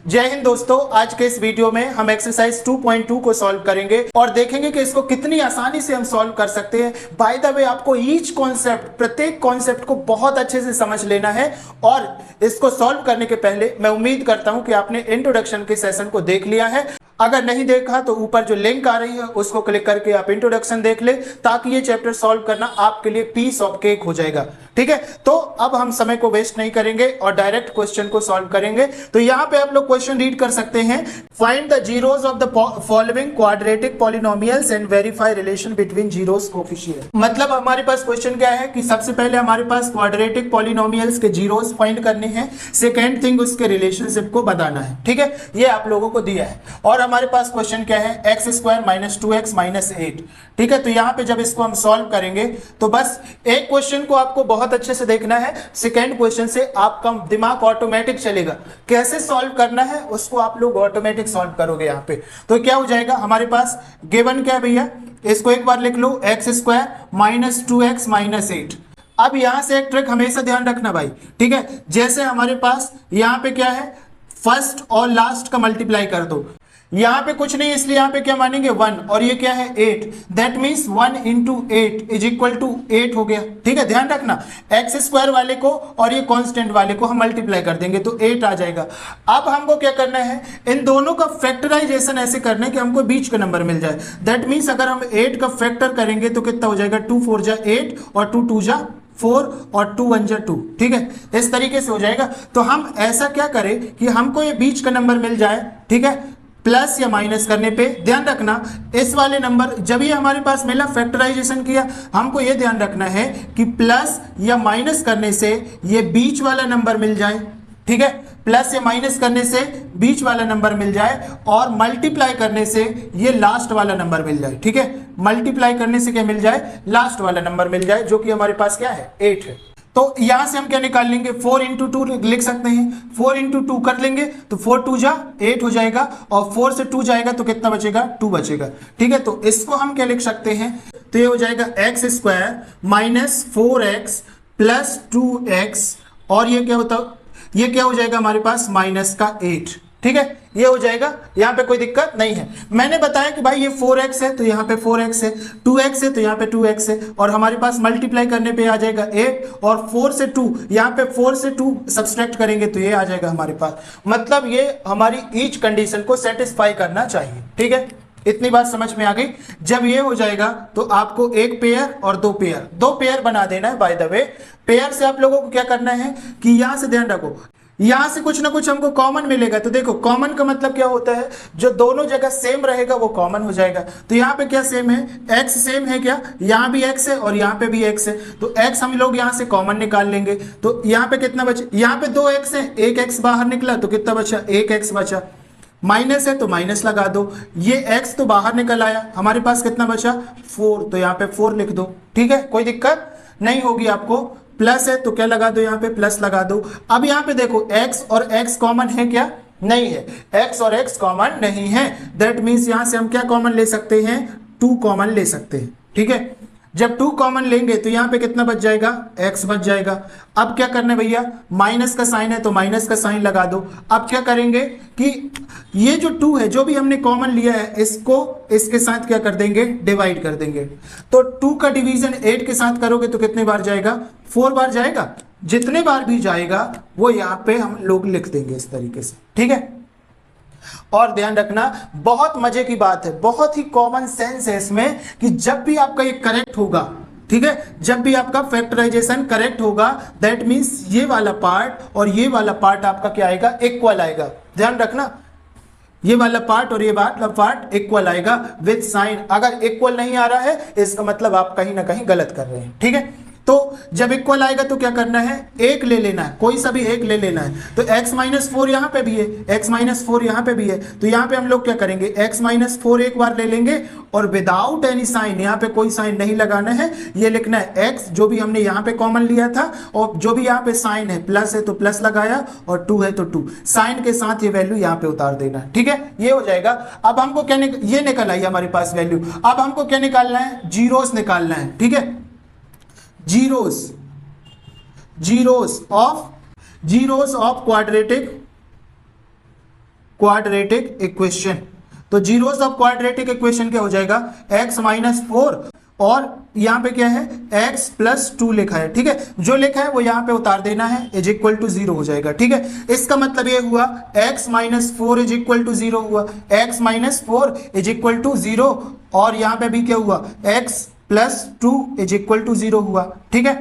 जय हिंद दोस्तों, आज के इस वीडियो में हम एक्सरसाइज 2.2 को सॉल्व करेंगे और देखेंगे कि इसको कितनी आसानी से हम सॉल्व कर सकते हैं। बाय द वे, आपको ईच कॉन्सेप्ट, प्रत्येक कॉन्सेप्ट को बहुत अच्छे से समझ लेना है और इसको सॉल्व करने के पहले मैं उम्मीद करता हूं कि आपने इंट्रोडक्शन के सेशन को देख लिया है। अगर नहीं देखा तो ऊपर जो लिंक आ रही है उसको क्लिक करके आप इंट्रोडक्शन देख ले, ताकि ये चैप्टर सॉल्व करना आपके लिए पीस ऑफ केक हो जाएगा। ठीक है, तो अब हम समय को वेस्ट नहीं करेंगे और डायरेक्ट क्वेश्चन को सॉल्व करेंगे। तो यहाँ पे आप लोग क्वेश्चन रीड कर सकते हैं। Find the zeros of the following quadratic polynomials and verify relation between zeros coefficient. मतलब हमारे पास क्वेश्चन क्या है कि सबसे पहले हमारे पास क्वाड्रेटिक पॉलिनोमियल्स के जीरोस फाइंड करने हैं, सेकेंड थिंग उसके रिलेशनशिप को बताना है। ठीक है, ये आप लोगों को दिया है और हमारे पास क्वेश्चन क्या है, x square minus 2x minus 8। ठीक है, तो यहाँ पे जब इसको हम सॉल्व करेंगे तो बस एक क्वेश्चन को आपको बहुत अच्छे से देखना है, सेकेंड क्वेश्चन से आपका दिमाग ऑटोमेटिक चलेगा। कैसे सॉल्व करना है उसको आप लोग ऑटोमेटिक सॉल्व करोगे। यहाँ पे तो क्या हो जाएगा, हमारे पास गिवन क्या है भैया, इसको एक बार लिख लो, X square minus 2x minus 8। अब यहां से एक ट्रिक हमेशा ध्यान रखना भाई। ठीक है, जैसे हमारे पास यहाँ पे क्या है, फर्स्ट और लास्ट का मल्टीप्लाई कर दो। यहाँ पे कुछ नहीं, इसलिए यहाँ पे क्या मानेंगे 1 और ये क्या है 8। That means 1 into 8 is equal to 8 हो गया। ठीक है, ध्यान रखना, एक्स स्क्वायर वाले को और ये कांस्टेंट वाले को हम मल्टीप्लाई कर देंगे तो 8 आ जाएगा। अब हमको क्या करना है, इन दोनों का फैक्टराइजेशन ऐसे करना है कि हमको बीच का नंबर मिल जाए। दैट मीन्स अगर हम 8 का फैक्टर करेंगे तो कितना हो जाएगा, 2 4 जा 8 और 2 2 जा 4 और 2 1 जा 2। ठीक है, इस तरीके से हो जाएगा। तो हम ऐसा क्या करें कि हमको ये बीच का नंबर मिल जाए। ठीक है, प्लस या माइनस करने पे ध्यान रखना, इस वाले नंबर जब ये हमारे पास मिला, फैक्टराइजेशन किया, हमको ये ध्यान रखना है कि प्लस या माइनस करने से ये बीच वाला नंबर मिल जाए। ठीक है, प्लस या माइनस करने से बीच वाला नंबर मिल जाए और मल्टीप्लाई करने से ये लास्ट वाला नंबर मिल जाए। ठीक है, मल्टीप्लाई करने से क्या मिल जाए, लास्ट वाला नंबर मिल जाए, जो कि हमारे पास क्या है, 8 है। तो यहां से हम क्या निकाल लेंगे, 4 इंटू 2 लिख सकते हैं। 4 इंटू 2 कर लेंगे तो 4 2 जा 8 हो जाएगा और 4 से 2 जाएगा तो कितना बचेगा, 2 बचेगा। ठीक है, तो इसको हम क्या लिख सकते हैं, तो ये हो जाएगा x square minus 4x plus 2x और ये क्या होता, ये क्या हो जाएगा हमारे पास, माइनस का 8। ठीक है, ये हो जाएगा, यहाँ पे कोई दिक्कत नहीं है। मैंने बताया कि भाई ये 4x है तो यहाँ पे 4x है, 2x है तो यहाँ पे 2x है और हमारे पास मल्टीप्लाई करने पे आ जाएगा 8 और 4 से 2, यहाँ पे 4 से 2 सब्सट्रैक्ट करेंगे तो ये आ जाएगा हमारे पास। मतलब ये हमारी ईच कंडीशन को सेटिस्फाई करना चाहिए। ठीक है, इतनी बात समझ में आ गई। जब ये हो जाएगा तो आपको एक पेयर और दो पेयर बना देना है। बाय द वे, पेयर से आप लोगों को क्या करना है कि यहां से ध्यान रखो, यहां से कुछ ना कुछ हमको कॉमन मिलेगा। तो देखो, कॉमन का मतलब क्या होता है, जो दोनों जगह सेम रहेगा वो कॉमन हो जाएगा। तो यहाँ पे क्या सेम है, x सेम है क्या, यहाँ भी x है और यहाँ पे भी x है, तो x हम लोग यहाँ से कॉमन निकाल लेंगे। तो यहाँ पे कितना बचे, यहाँ पे 2x है, एक x बाहर निकला तो कितना बचा, 1x बचा। माइनस है तो माइनस लगा दो, ये x तो बाहर निकल आया, हमारे पास कितना बचा 4, तो यहाँ पे 4 लिख दो। ठीक है, कोई दिक्कत नहीं होगी आपको। प्लस है तो क्या लगा दो, यहाँ पे प्लस लगा दो। अब यहाँ पे देखो, x और x कॉमन है क्या, नहीं है, x और x कॉमन नहीं है। दैट मीन्स यहाँ से हम क्या कॉमन ले सकते हैं, 2 कॉमन ले सकते हैं। ठीक है, जब 2 कॉमन लेंगे तो यहाँ पे कितना बच जाएगा, x बच जाएगा। अब क्या करना है भैया, माइनस का साइन है तो माइनस का साइन लगा दो। अब क्या करेंगे कि ये जो 2 है, जो भी हमने कॉमन लिया है, इसको इसके साथ क्या कर देंगे, डिवाइड कर देंगे। तो 2 का डिवीजन 8 के साथ करोगे तो कितने बार जाएगा, 4 बार जाएगा। जितने बार भी जाएगा वो यहाँ पे हम लोग लिख देंगे इस तरीके से। ठीक है, और ध्यान रखना, बहुत मजे की बात है, बहुत ही कॉमन सेंस है इसमें, कि जब भी आपका ये करेक्ट होगा, ठीक है, जब भी आपका फैक्टराइजेशन करेक्ट होगा, दैट मींस ये वाला पार्ट और ये वाला पार्ट आपका क्या आएगा, इक्वल आएगा। ध्यान रखना, ये वाला पार्ट और ये वाला पार्ट इक्वल आएगा विद साइन। अगर इक्वल नहीं आ रहा है इसका मतलब आप कहीं ना कहीं गलत कर रहे हैं। ठीक है, तो जब इक्वल आएगा तो क्या करना है, एक ले लेना है, कोई सा भी एक ले लेना है। तो x माइनस 4 यहाँ पे भी है, x माइनस 4 यहाँ पे भी है, तो यहाँ पे हम लोग क्या करेंगे, x माइनस 4 एक बार ले लेंगे और विदाउट एनी साइन, यहाँ पे कोई साइन नहीं लगाना है, ये लिखना है x, जो भी हमने यहाँ पे कॉमन लिया था, और जो भी यहाँ पे साइन है, प्लस है तो प्लस लगाया और 2 है तो 2, साइन के साथ ये वैल्यू यहाँ पे उतार देना। ठीक है, ये हो जाएगा। अब हमको क्या ये निकल आई हमारे पास वैल्यू। अब हमको क्या निकालना है, जीरोस निकालना है। ठीक है, zeros of quadratic quadratic equation. तो जीरोस ऑफ क्वाड्रेटिक इक्वेशन क्या हो जाएगा, x माइनस 4 और यहाँ पे क्या है x प्लस 2 लिखा है, ठीक है, जो लिखा है वो यहाँ पे उतार देना है, इज इक्वल टू 0 हो जाएगा, ठीक है। इसका मतलब ये हुआ x minus 4 is equal to 0 हुआ, x minus 4 is equal to 0, और यहाँ पे भी क्या हुआ x plus 2 is equal to 0 हुआ, ठीक है।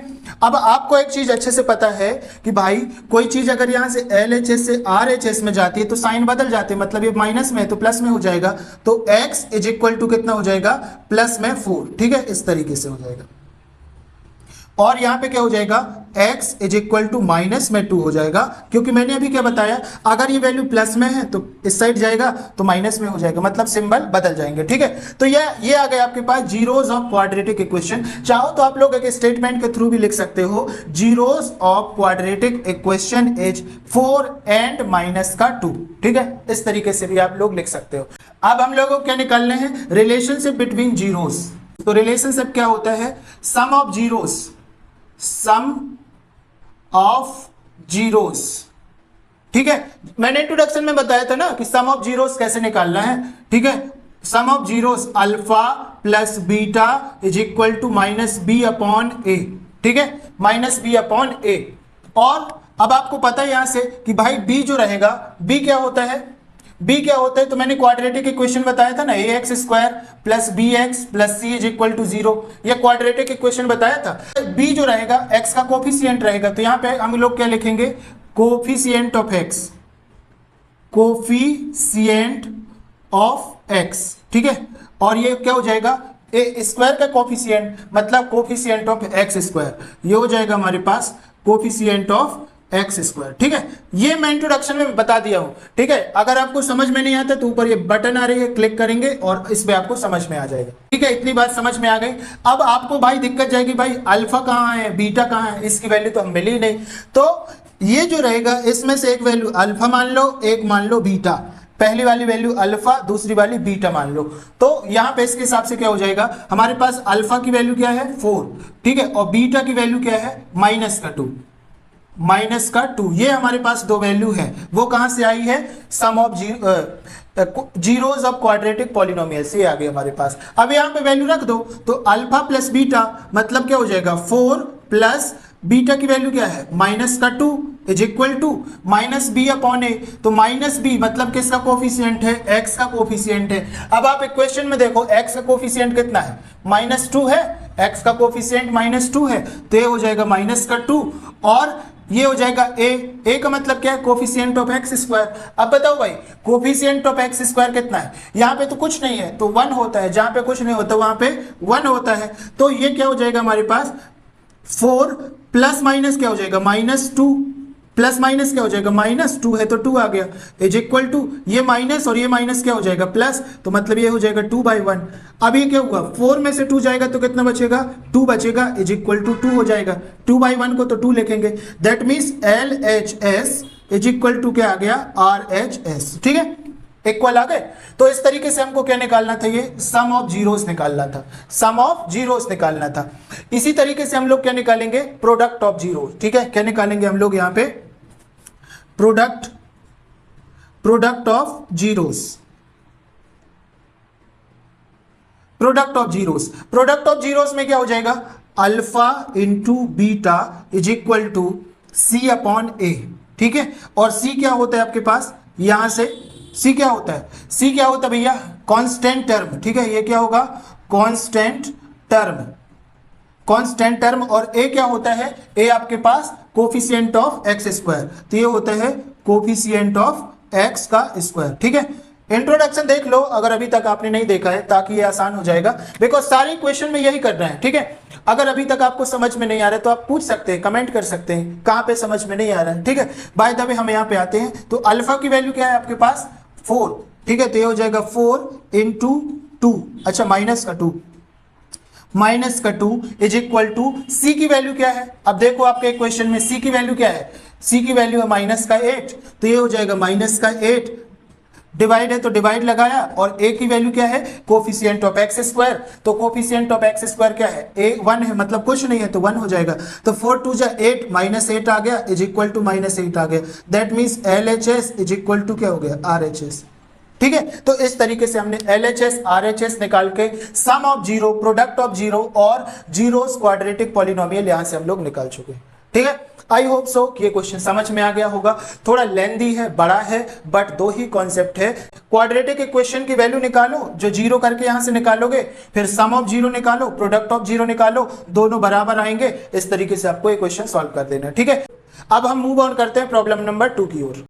अब आपको एक चीज अच्छे से पता है कि भाई कोई चीज अगर यहाँ से LHS से RHS में जाती है तो साइन बदल जाते हैं, मतलब ये माइनस में है तो प्लस में हो जाएगा, तो x इज इक्वल टू कितना हो जाएगा, प्लस में 4, ठीक है, इस तरीके से हो जाएगा। और यहाँ पे क्या हो जाएगा, x is equal to minus में 2 हो जाएगा, क्योंकि मैंने अभी क्या बताया, अगर ये वैल्यू प्लस में है तो इस साइड जाएगा तो माइनस में हो जाएगा, मतलब सिंबल बदल जाएंगे, ठीक है। तो ये आ गए आपके पास जीरोस ऑफ क्वाड्रेटिक इक्वेशन। चाहो तो आप लोग एक स्टेटमेंट के थ्रू भी लिख सकते हो, zeros of quadratic equation is 4 and minus का 2, ठीक है, इस तरीके से भी आप लोग लिख सकते हो। अब हम लोगों को क्या निकालने हैं, रिलेशनशिप बिटवीन जीरोस। तो रिलेशनशिप क्या होता है, sum of zeros, sum of zeros, ठीक है। मैंने इंट्रोडक्शन में बताया था ना कि सम ऑफ जीरोस कैसे निकालना है, ठीक है। Sum of zeros alpha plus beta is equal to minus B upon A, ठीक है, माइनस बी अपॉन ए। और अब आपको पता है यहां से कि भाई बी जो रहेगा, बी क्या होता है, बी क्या होता है, तो मैंने क्वाड्रेटिक इक्वेशन बताया था ना, ax square plus bx plus c is equal to 0, ये क्वाड्रेटिक इक्वेशन बताया था। b जो रहेगा x का कोफिशिएंट रहेगा, तो यहां पे हम लोग क्या लिखेंगे, coefficient of x, coefficient of x, ठीक है। और ये क्या हो जाएगा, ए स्क्वायर का कोफिशिएंट मतलब कोफिशिएंट ऑफ x स्क्वायर, ये हो जाएगा हमारे पास कोफिशिएंट ऑफ एक्स स्क्वायर, ठीक है। ये मैं इंट्रोडक्शन में बता दिया हूं, ठीक है। अगर आपको समझ में नहीं आता तो ऊपर ये बटन आ रही है, क्लिक करेंगे और इस पे आपको समझ में आ जाएगा, ठीक है। इतनी बात समझ में आ गई। अब आपको भाई दिक्कत जाएगी, भाई अल्फा कहाँ है, बीटा कहाँ है, इसकी वैल्यू तो हम मिली ही नहीं। तो ये जो रहेगा इसमें से एक वैल्यू अल्फा मान लो, एक मान लो बीटा, पहली वाली वैल्यू अल्फा, दूसरी वाली बीटा मान लो। तो यहां पे इसके हिसाब से क्या हो जाएगा, हमारे पास अल्फा की वैल्यू क्या है 4, ठीक है, और बीटा की वैल्यू क्या है माइनस का 2, माइनस का 2। ये हमारे पास दो वैल्यू है, वो कहां से आई है, sum of zeros of quadratic polynomial से आ गई हमारे पास। अब यहां पे वैल्यू रख दो, तो अल्फा प्लस बीटा मतलब क्या हो जाएगा 4 प्लस बीटा की वैल्यू क्या है माइनस का 2 is equal to minus B upon A. तो माइनस बी मतलब किसका कोफिशिएंट है, एक्स का कोफिशिएंट है। अब आप इक्वेशन में देखो एक्स का कोफिशिएंट कितना है, माइनस 2 है, एक्स का कोफिशिएंट माइनस 2 है, तो ये हो जाएगा माइनस का 2 और ये हो जाएगा ए का मतलब क्या है, कोफिशिएंट ऑफ एक्स स्क्वायर। अब बताओ भाई कोफिशिएंट ऑफ एक्स स्क्वायर कितना है, यहाँ पे तो कुछ नहीं है तो 1 होता है, जहां पे कुछ नहीं होता वहां पे 1 होता है। तो ये क्या हो जाएगा हमारे पास 4 प्लस माइनस क्या हो जाएगा माइनस 2, प्लस माइनस क्या हो जाएगा माइनस 2 है तो 2 आ गया इज इक्वल टू ये माइनस और ये माइनस क्या हो जाएगा प्लस, तो मतलब ये हो जाएगा 2/1। अब ये क्या हुआ 4 में से 2 जाएगा तो कितना बचेगा 2 बचेगा इज इक्वल टू 2 हो जाएगा। 2/1 को तो 2 लिखेंगे, that means LHS is equal to क्या आ गया RHS, ठीक है, इक्वल आ गए। तो इस तरीके से हमको क्या निकालना था, ये सम ऑफ जीरोस निकालना था, सम ऑफ जीरोस निकालना था। इसी तरीके से हम लोग क्या निकालेंगे, प्रोडक्ट ऑफ जीरो, ठीक है। क्या निकालेंगे हम लोग यहाँ पे, product of zeros, product of zeros. Product of zeros में क्या हो जाएगा alpha into beta is equal to C upon A, ठीक है। और सी क्या होता है आपके पास, यहां से सी क्या होता है, सी क्या होता है भैया कांस्टेंट टर्म, ठीक है। ये क्या होगा कांस्टेंट टर्म, कांस्टेंट टर्म। और ए क्या होता है, ए आपके पास कोफिशिएंट ऑफ एक्स स्क्वायर, तो ये होता है कोफिशिएंट ऑफ एक्स का स्क्वायर, ठीक है। इंट्रोडक्शन देख लो अगर अभी तक आपने नहीं देखा है, ताकि ये आसान हो जाएगा, बिकॉज सारे क्वेश्चन में यही करना है, ठीक है। अगर अभी तक आपको समझ में नहीं आ रहा है तो आप पूछ सकते हैं, कमेंट कर सकते हैं कहां पे समझ में नहीं आ रहा है, ठीक है। बाय द वे हम यहाँ पे आते हैं, तो अल्फा की वैल्यू क्या है आपके पास 4, ठीक है, तो ये हो जाएगा 4 इंटू 2, अच्छा माइनस का 2, माइनस का 2 इज इक्वल टू सी की वैल्यू क्या है। अब देखो आपके क्वेश्चन में सी की वैल्यू क्या है, सी की वैल्यू है माइनस का 8, तो ये हो जाएगा माइनस का 8 डिवाइड है तो डिवाइड लगाया, और a की वैल्यू क्या है, कोफिशिएंट ऑफ एक्स स्क्वायर, तो कोफिशिएंट ऑफ एक्स स्क्वायर क्या है, a 1 है, मतलब कुछ नहीं है तो 1 हो जाएगा। तो 4 2 जा 8 -8 आ गया इज इक्वल टू -8 आ गया। That means LHS is equal to क्या हो गया, RHS। ठीक है, तो इस तरीके से हमने LHS RHS निकाल के sum of zero, product of zero और जीरोस क्वाड्रेटिक पॉलिनोमियल यहां से हम लोग निकाल चुके। ठीक है, आई होप सो कि ये क्वेश्चन समझ में आ गया होगा। थोड़ा लेंदी है, बड़ा है, बट दो ही कॉन्सेप्ट है। क्वाड्रेटिक इक्वेशन की वैल्यू निकालो, जो जीरो करके यहां से निकालोगे, फिर सम ऑफ जीरो निकालो, प्रोडक्ट ऑफ जीरो निकालो, दोनों बराबर आएंगे। इस तरीके से आपको ये क्वेश्चन सॉल्व कर देना है। ठीक है, अब हम मूव ऑन करते हैं प्रॉब्लम नंबर 2 की ओर।